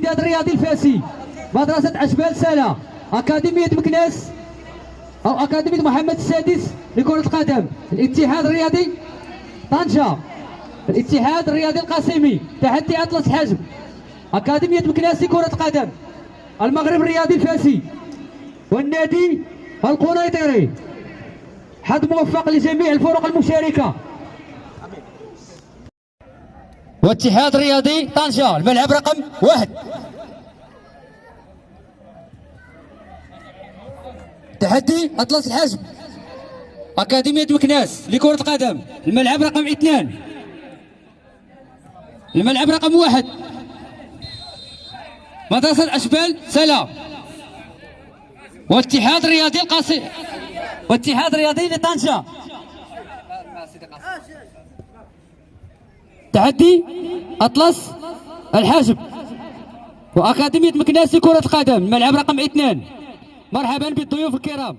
الاتحاد الرياضي الفاسي، مدرسة عشبال سلا، أكاديمية مكناس أو أكاديمية محمد السادس لكرة القدم، الاتحاد الرياضي طنجة، الاتحاد الرياضي القاسمي، تحدي أطلس حجب، أكاديمية مكناس لكرة القدم، المغرب الرياضي الفاسي، والنادي القنيطري. حظ موفق لجميع الفرق المشاركة. واتحاد رياضي طنجة، الملعب رقم 1. تحدي أطلس الحجب، أكاديمية مكناس لكرة القدم، الملعب رقم 2. الملعب رقم 1 مدرسة أشبال سلا، والاتحاد الرياضي القاسي، والاتحاد الرياضي لطنجة. تحدي أطلس الحاجب وأكاديمية مكناس لكرة القدم، الملعب رقم 2. مرحبا بالضيوف الكرام.